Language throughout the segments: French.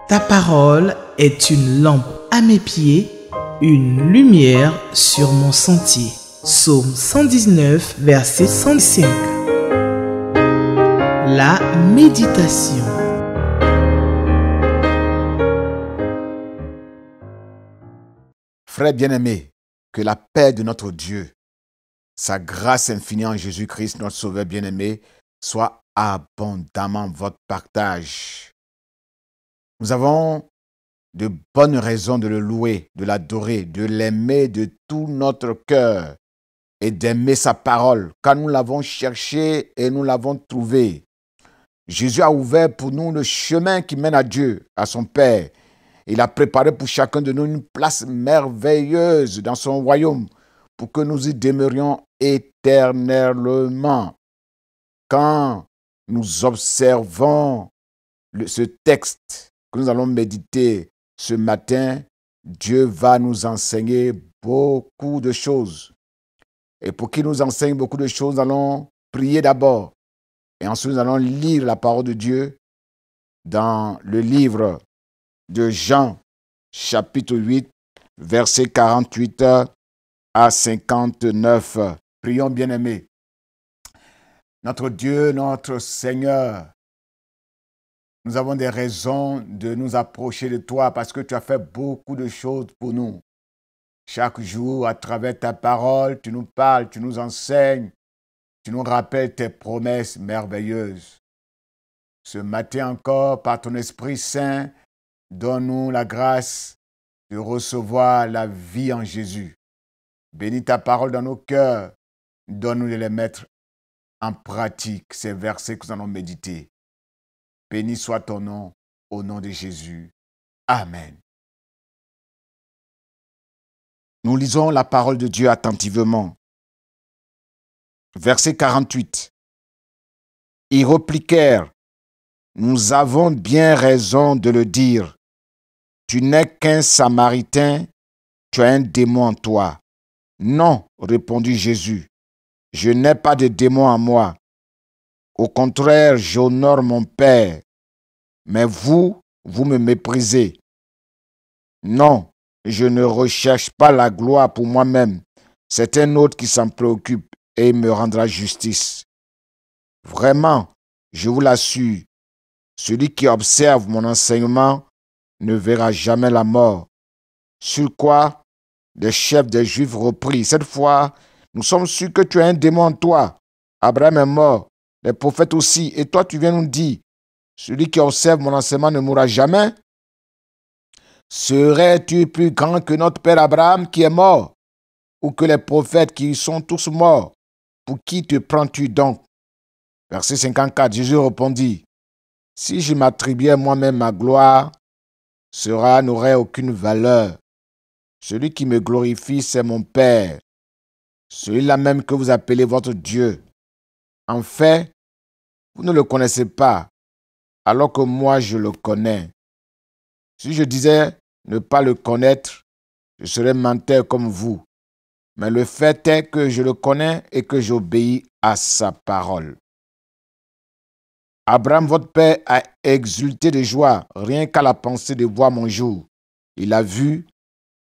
Ta parole est une lampe à mes pieds, une lumière sur mon sentier. Psaume 119, verset 105. La méditation. Frères bien-aimés, que la paix de notre Dieu, sa grâce infinie en Jésus-Christ, notre Sauveur bien-aimé, soit abondamment votre partage. Nous avons de bonnes raisons de le louer, de l'adorer, de l'aimer de tout notre cœur et d'aimer sa parole, car nous l'avons cherché et nous l'avons trouvé. Jésus a ouvert pour nous le chemin qui mène à Dieu, à son Père. Il a préparé pour chacun de nous une place merveilleuse dans son royaume pour que nous y demeurions éternellement. Quand nous observons ce texte que nous allons méditer ce matin, Dieu va nous enseigner beaucoup de choses. Et pour qu'il nous enseigne beaucoup de choses, nous allons prier d'abord. Et ensuite, nous allons lire la parole de Dieu dans le livre de Jean, chapitre 8, versets 48 à 59. Prions, bien-aimés. Notre Dieu, notre Seigneur, nous avons des raisons de nous approcher de toi parce que tu as fait beaucoup de choses pour nous. Chaque jour, à travers ta parole, tu nous parles, tu nous enseignes, tu nous rappelles tes promesses merveilleuses. Ce matin encore, par ton Esprit Saint, donne-nous la grâce de recevoir la vie en Jésus. Bénis ta parole dans nos cœurs. Donne-nous de les mettre en pratique, ces versets que nous allons méditer. Béni soit ton nom, au nom de Jésus. Amen. Nous lisons la parole de Dieu attentivement. Verset 48. Ils répliquèrent, « Nous avons bien raison de le dire. Tu n'es qu'un Samaritain, tu as un démon en toi. » « Non, répondit Jésus, je n'ai pas de démon en moi. Au contraire, j'honore mon Père. Mais vous me méprisez. Non, je ne recherche pas la gloire pour moi-même. C'est un autre qui s'en préoccupe et il me rendra justice. Vraiment, je vous l'assure, celui qui observe mon enseignement ne verra jamais la mort. Sur quoi les chefs des Juifs reprirent. Cette fois, nous sommes sûrs que tu as un démon en toi. Abraham est mort, les prophètes aussi. Et toi, tu viens nous dire, celui qui observe mon enseignement ne mourra jamais. Serais-tu plus grand que notre père Abraham qui est mort, ou que les prophètes qui sont tous morts? Pour qui te prends-tu donc? Verset 54, Jésus répondit, si je m'attribuais moi-même ma gloire, cela n'aurait aucune valeur. Celui qui me glorifie, c'est mon Père, celui-là même que vous appelez votre Dieu. En fait, vous ne le connaissez pas, alors que moi je le connais. Si je disais ne pas le connaître, je serais menteur comme vous. Mais le fait est que je le connais et que j'obéis à sa parole. Abraham, votre père, a exulté de joie, rien qu'à la pensée de voir mon jour. Il a vu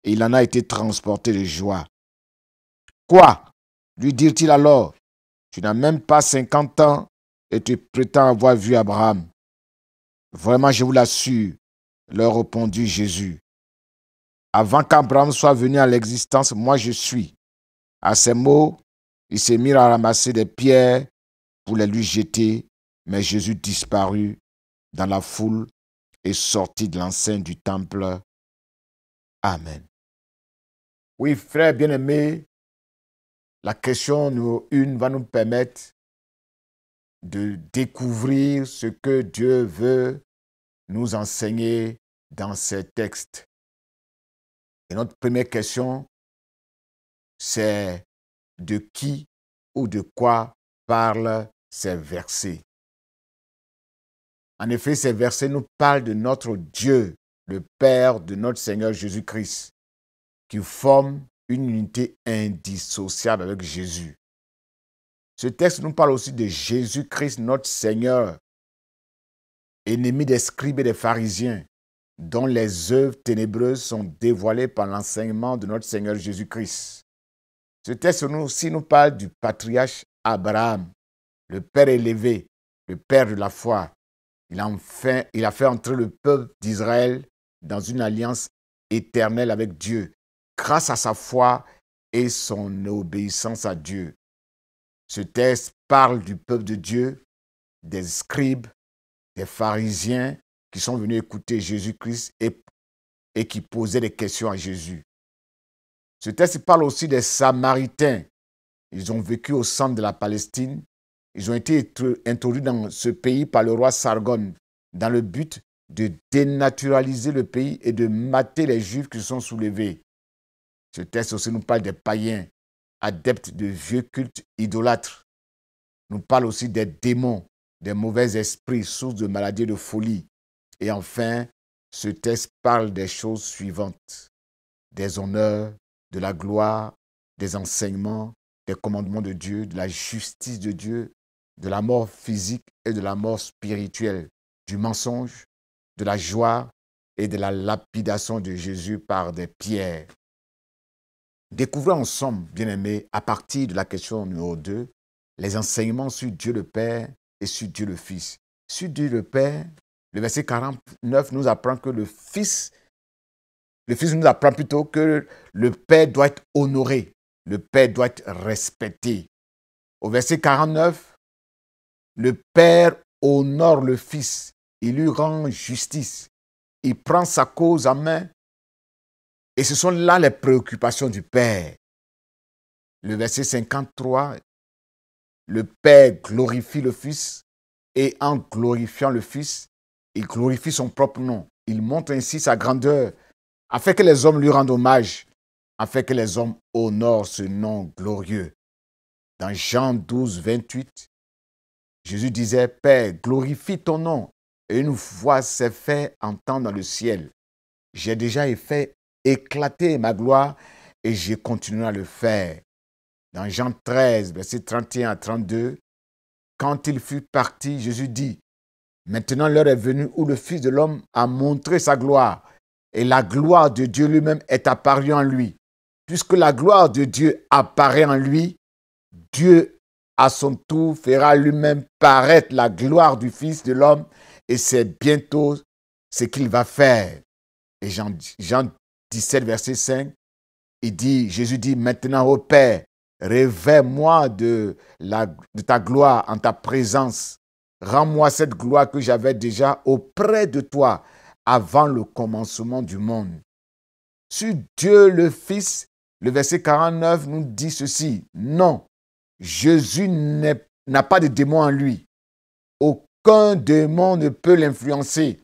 et il en a été transporté de joie. Quoi? Lui dirent-ils alors, tu n'as même pas 50 ans et tu prétends avoir vu Abraham. Vraiment, je vous l'assure, leur répondit Jésus. Avant qu'Abraham soit venu à l'existence, moi je suis. À ces mots, ils se mirent à ramasser des pierres pour les lui jeter, mais Jésus disparut dans la foule et sortit de l'enceinte du temple. Amen. Oui, frères bien-aimés, la question numéro 1 va nous permettre de découvrir ce que Dieu veut nous enseigner dans ces textes. Et notre première question, c'est de qui ou de quoi parlent ces versets. En effet, ces versets nous parlent de notre Dieu, le Père de notre Seigneur Jésus-Christ, qui forme une unité indissociable avec Jésus. Ce texte nous parle aussi de Jésus-Christ, notre Seigneur, ennemi des scribes et des pharisiens, dont les œuvres ténébreuses sont dévoilées par l'enseignement de notre Seigneur Jésus-Christ. Ce texte aussi nous parle du patriarche Abraham, le père élevé, le père de la foi. Il a fait entrer le peuple d'Israël dans une alliance éternelle avec Dieu, grâce à sa foi et son obéissance à Dieu. Ce texte parle du peuple de Dieu, des scribes, des pharisiens qui sont venus écouter Jésus-Christ et qui posaient des questions à Jésus. Ce texte parle aussi des Samaritains. Ils ont vécu au centre de la Palestine. Ils ont été introduits dans ce pays par le roi Sargon dans le but de dénaturaliser le pays et de mater les Juifs qui se sont soulevés. Ce texte aussi nous parle des païens, adeptes de vieux cultes idolâtres. Nous parle aussi des démons, des mauvais esprits, sources de maladies et de folie. Et enfin, ce texte parle des choses suivantes: des honneurs, de la gloire, des enseignements, des commandements de Dieu, de la justice de Dieu, de la mort physique et de la mort spirituelle, du mensonge, de la joie et de la lapidation de Jésus par des pierres. Découvrons ensemble, bien-aimés, à partir de la question numéro 2, les enseignements sur Dieu le Père et sur Dieu le Fils. Sur Dieu le Père, le verset 49 nous apprend que le Fils nous apprend plutôt que le Père doit être honoré, le Père doit être respecté. Au verset 49, le Père honore le Fils, il lui rend justice, il prend sa cause en main, et ce sont là les préoccupations du Père. Le verset 53, le Père glorifie le Fils, et en glorifiant le Fils, il glorifie son propre nom. Il montre ainsi sa grandeur, afin que les hommes lui rendent hommage, afin que les hommes honorent ce nom glorieux. Dans Jean 12, 28, Jésus disait: Père, glorifie ton nom, et une voix s'est fait entendre dans le ciel. J'ai déjà fait éclater ma gloire, et je continuerai à le faire. Dans Jean 13, versets 31 à 32, quand il fut parti, Jésus dit: Maintenant l'heure est venue où le Fils de l'homme a montré sa gloire, et la gloire de Dieu lui-même est apparue en lui. Puisque la gloire de Dieu apparaît en lui, Dieu à son tour fera lui-même paraître la gloire du Fils de l'homme, et c'est bientôt ce qu'il va faire. Et Jean 17, verset 5, Jésus dit: Maintenant, ô Père, révèle-moi de ta gloire en ta présence. Rends-moi cette gloire que j'avais déjà auprès de toi avant le commencement du monde. Sur Dieu le Fils, le verset 49 nous dit ceci: Non, Jésus n'a pas de démon en lui. Aucun démon ne peut l'influencer.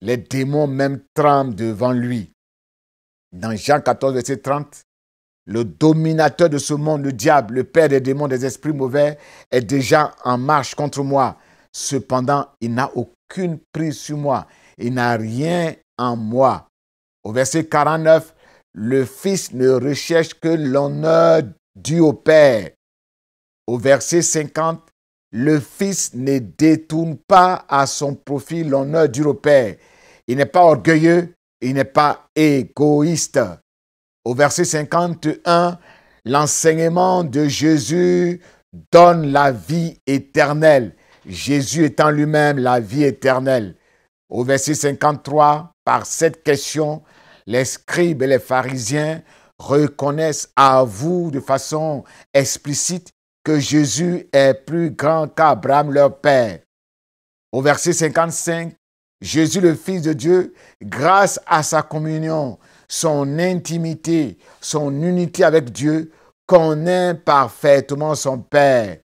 Les démons même tremblent devant lui. Dans Jean 14, verset 30, le dominateur de ce monde, le diable, le père des démons, des esprits mauvais, est déjà en marche contre moi. Cependant, il n'a aucune prise sur moi. Il n'a rien en moi. Au verset 49, le Fils ne recherche que l'honneur dû au Père. Au verset 50, le Fils ne détourne pas à son profit l'honneur dû au Père. Il n'est pas orgueilleux, il n'est pas égoïste. Au verset 51, l'enseignement de Jésus donne la vie éternelle. Jésus est en lui-même la vie éternelle. Au verset 53, par cette question, les scribes et les pharisiens reconnaissent à vous de façon explicite que Jésus est plus grand qu'Abraham leur père. Au verset 55, Jésus le Fils de Dieu, grâce à sa communion, son intimité, son unité avec Dieu, connaît parfaitement son Père.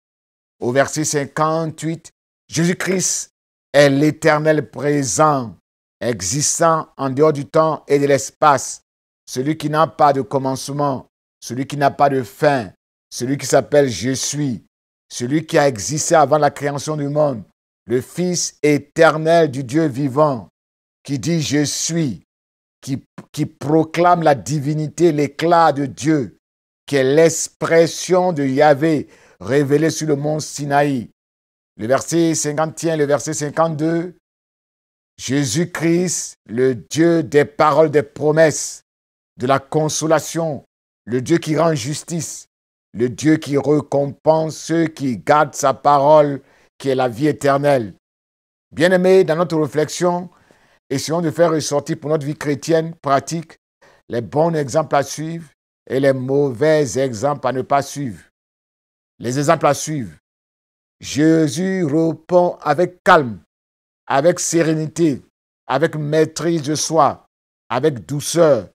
Au verset 58, Jésus-Christ est l'Éternel présent, existant en dehors du temps et de l'espace, celui qui n'a pas de commencement, celui qui n'a pas de fin, celui qui s'appelle Je suis, celui qui a existé avant la création du monde, le Fils éternel du Dieu vivant, qui dit Je suis, qui proclame la divinité, l'éclat de Dieu, qui est l'expression de Yahvé révélée sur le mont Sinaï. Le verset 51, le verset 52, Jésus-Christ, le Dieu des paroles, des promesses, de la consolation, le Dieu qui rend justice, le Dieu qui récompense ceux qui gardent sa parole, qui est la vie éternelle. Bien-aimés, dans notre réflexion, essayons de faire ressortir pour notre vie chrétienne pratique les bons exemples à suivre et les mauvais exemples à ne pas suivre. Les exemples à suivre. Jésus répond avec calme, avec sérénité, avec maîtrise de soi, avec douceur,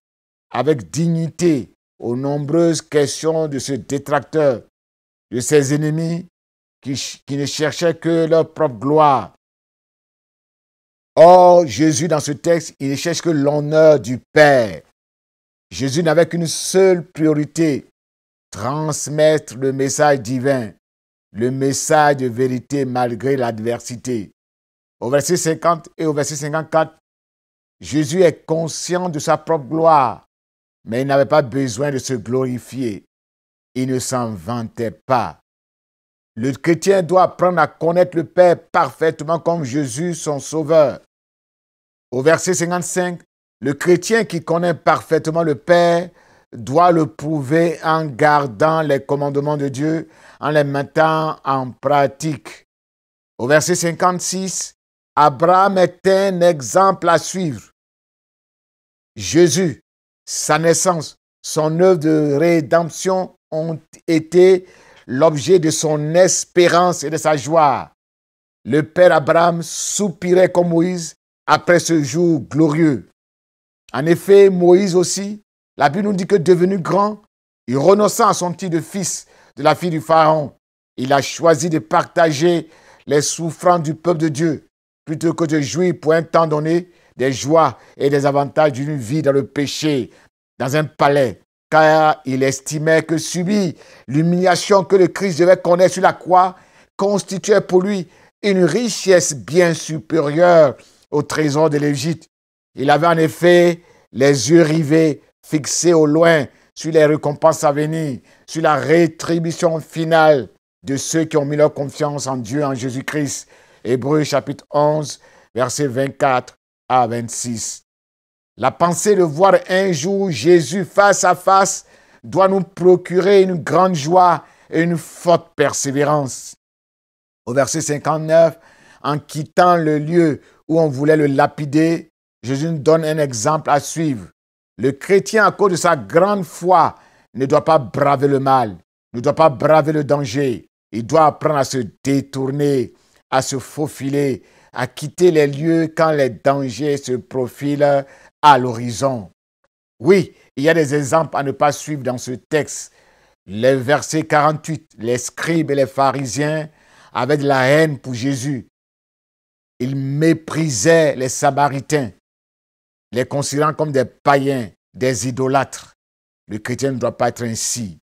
avec dignité aux nombreuses questions de ce détracteur, de ses ennemis qui ne cherchaient que leur propre gloire. Or, Jésus, dans ce texte, il ne cherche que l'honneur du Père. Jésus n'avait qu'une seule priorité, transmettre le message divin, le message de vérité malgré l'adversité. Au verset 50 et au verset 54, Jésus est conscient de sa propre gloire, mais il n'avait pas besoin de se glorifier. Il ne s'en vantait pas. Le chrétien doit apprendre à connaître le Père parfaitement comme Jésus, son Sauveur. Au verset 55, le chrétien qui connaît parfaitement le Père doit le prouver en gardant les commandements de Dieu, en les mettant en pratique. Au verset 56, Abraham est un exemple à suivre. Jésus, sa naissance, son œuvre de rédemption ont été l'objet de son espérance et de sa joie. Le père Abraham soupirait comme Moïse après ce jour glorieux. En effet, Moïse aussi, la Bible nous dit que devenu grand, il renonça à son titre de fils de la fille du Pharaon. Il a choisi de partager les souffrances du peuple de Dieu plutôt que de jouir pour un temps donné des joies et des avantages d'une vie dans le péché, dans un palais, car il estimait que subir l'humiliation que le Christ devait connaître sur la croix constituait pour lui une richesse bien supérieure au trésor de l'Égypte. Il avait en effet les yeux rivés, fixés au loin sur les récompenses à venir, sur la rétribution finale de ceux qui ont mis leur confiance en Dieu, en Jésus-Christ. Hébreux chapitre 11, versets 24 à 26. La pensée de voir un jour Jésus face à face doit nous procurer une grande joie et une forte persévérance. Au verset 59, en quittant le lieu où on voulait le lapider, Jésus nous donne un exemple à suivre. Le chrétien, à cause de sa grande foi, ne doit pas braver le mal, ne doit pas braver le danger. Il doit apprendre à se détourner, à se faufiler, à quitter les lieux quand les dangers se profilent à l'horizon. Oui, il y a des exemples à ne pas suivre dans ce texte. Les versets 48, les scribes et les pharisiens avaient de la haine pour Jésus. Ils méprisaient les Samaritains, les considérant comme des païens, des idolâtres. Le chrétien ne doit pas être ainsi.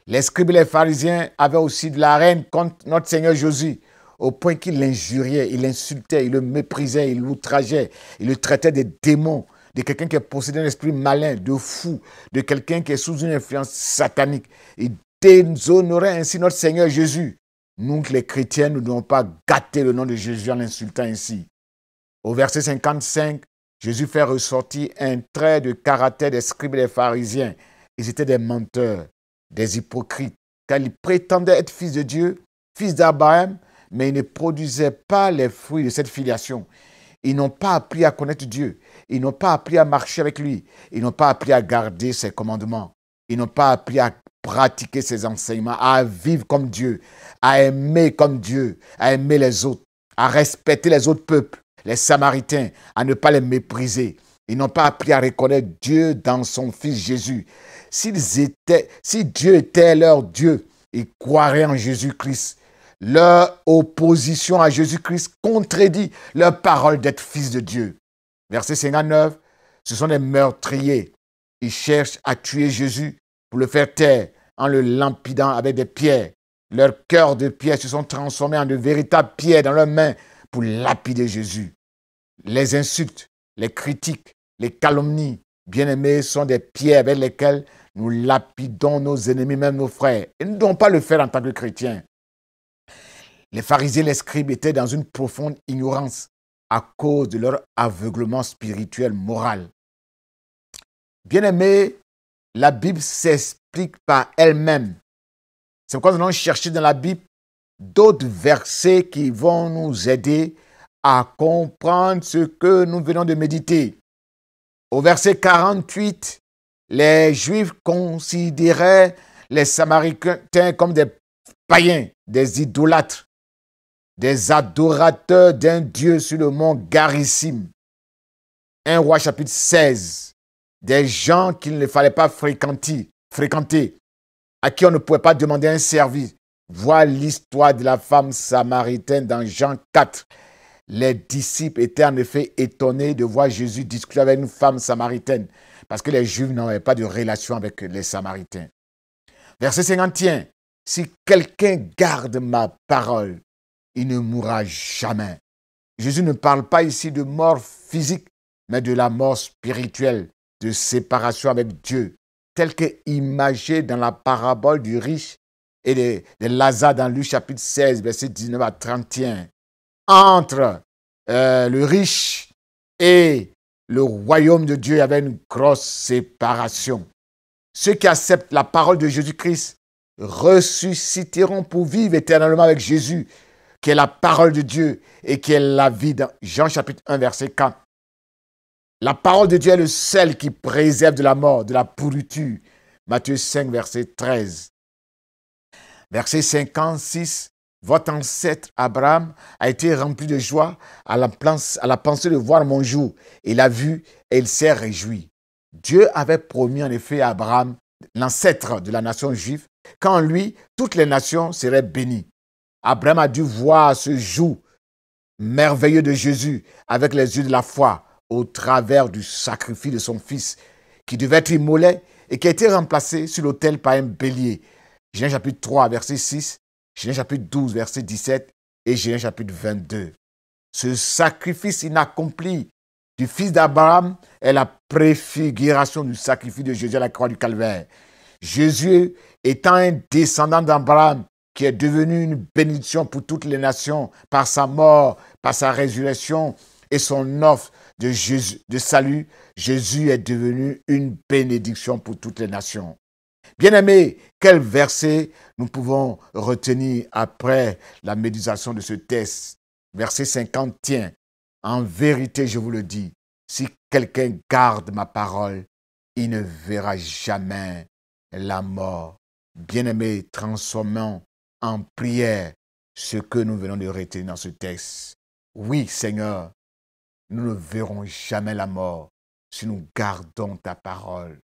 Les scribes et les pharisiens avaient aussi de la haine contre notre Seigneur Jésus, au point qu'ils l'injuriaient, ils l'insultaient, ils le méprisaient, ils l'outrageaient, ils le traitaient de démons, de quelqu'un qui est possédé d'un esprit malin, de fou, de quelqu'un qui est sous une influence satanique. Ils déshonoraient ainsi notre Seigneur Jésus. Nous, les chrétiens, nous ne devons pas gâter le nom de Jésus en l'insultant ainsi. Au verset 55, Jésus fait ressortir un trait de caractère des scribes et des pharisiens. Ils étaient des menteurs, des hypocrites, car ils prétendaient être fils de Dieu, fils d'Abraham, mais ils ne produisaient pas les fruits de cette filiation. Ils n'ont pas appris à connaître Dieu. Ils n'ont pas appris à marcher avec lui. Ils n'ont pas appris à garder ses commandements. Ils n'ont pas appris à pratiquer ses enseignements, à vivre comme Dieu, à aimer comme Dieu, à aimer les autres, à respecter les autres peuples, les Samaritains, à ne pas les mépriser. Ils n'ont pas appris à reconnaître Dieu dans son Fils Jésus. Si Dieu était leur Dieu, ils croiraient en Jésus-Christ. Leur opposition à Jésus-Christ contredit leur parole d'être fils de Dieu. Verset 59, ce sont des meurtriers. Ils cherchent à tuer Jésus pour le faire taire en le lapidant avec des pierres. Leurs cœurs de pierre se sont transformés en de véritables pierres dans leurs mains pour lapider Jésus. Les insultes, les critiques, les calomnies, bien-aimés, sont des pierres avec lesquelles nous lapidons nos ennemis, même nos frères. Et nous ne devons pas le faire en tant que chrétiens. Les pharisiens et les scribes étaient dans une profonde ignorance. à cause de leur aveuglement spirituel, moral. Bien-aimés, la Bible s'explique par elle-même. C'est pourquoi nous allons chercher dans la Bible d'autres versets qui vont nous aider à comprendre ce que nous venons de méditer. Au verset 48, les Juifs considéraient les Samaritains comme des païens, des idolâtres, des adorateurs d'un Dieu sur le mont Garissim. 1 Roi chapitre 16, des gens qu'il ne fallait pas fréquenter, à qui on ne pouvait pas demander un service. Vois l'histoire de la femme samaritaine dans Jean 4. Les disciples étaient en effet étonnés de voir Jésus discuter avec une femme samaritaine, parce que les Juifs n'avaient pas de relation avec les Samaritains. Verset 51. Si quelqu'un garde ma parole, il ne mourra jamais. Jésus ne parle pas ici de mort physique, mais de la mort spirituelle, de séparation avec Dieu, telle qu'imagée dans la parabole du riche et de Lazare dans Luc chapitre 16, verset 19 à 31. Entre le riche et le royaume de Dieu, il y avait une grosse séparation. Ceux qui acceptent la parole de Jésus-Christ ressusciteront pour vivre éternellement avec Jésus, qui est la parole de Dieu et qui est la vie. Dans Jean chapitre 1, verset 4. La parole de Dieu est le sel qui préserve de la mort, de la pourriture. Matthieu 5, verset 13. Verset 56. Votre ancêtre Abraham a été rempli de joie à la pensée de voir mon jour. Il a vu et il s'est réjoui. Dieu avait promis en effet à Abraham, l'ancêtre de la nation juive, qu'en lui, toutes les nations seraient bénies. Abraham a dû voir ce jour merveilleux de Jésus avec les yeux de la foi au travers du sacrifice de son fils qui devait être immolé et qui a été remplacé sur l'autel par un bélier. Genèse chapitre 3, verset 6, Genèse chapitre 12, verset 17 et Genèse chapitre 22. Ce sacrifice inaccompli du fils d'Abraham est la préfiguration du sacrifice de Jésus à la croix du Calvaire. Jésus étant un descendant d'Abraham qui est devenu une bénédiction pour toutes les nations par sa mort, par sa résurrection et son offre de salut, Jésus est devenu une bénédiction pour toutes les nations. Bien-aimés, quel verset nous pouvons retenir après la méditation de ce texte? Verset 50, tiens, en vérité, je vous le dis, si quelqu'un garde ma parole, il ne verra jamais la mort. Bien-aimés, transformons en prière ce que nous venons de retenir dans ce texte. Oui, Seigneur, nous ne verrons jamais la mort si nous gardons ta parole,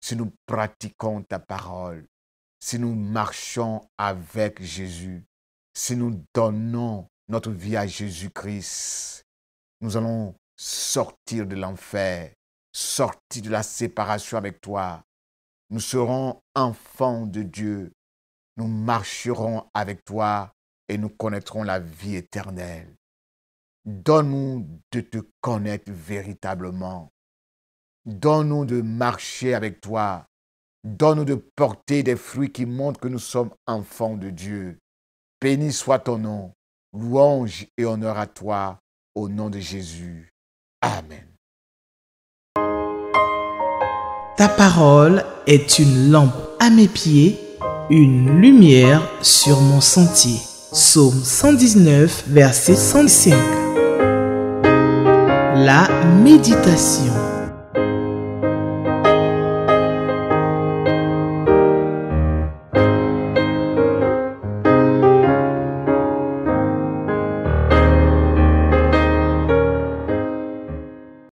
si nous pratiquons ta parole, si nous marchons avec Jésus, si nous donnons notre vie à Jésus-Christ. Nous allons sortir de l'enfer, sortir de la séparation avec toi. Nous serons enfants de Dieu. Nous marcherons avec toi et nous connaîtrons la vie éternelle. Donne-nous de te connaître véritablement. Donne-nous de marcher avec toi. Donne-nous de porter des fruits qui montrent que nous sommes enfants de Dieu. Béni soit ton nom. Louange et honneur à toi, au nom de Jésus. Amen. Ta parole est une lampe à mes pieds, une lumière sur mon sentier. Psaume 119, verset 105. La méditation.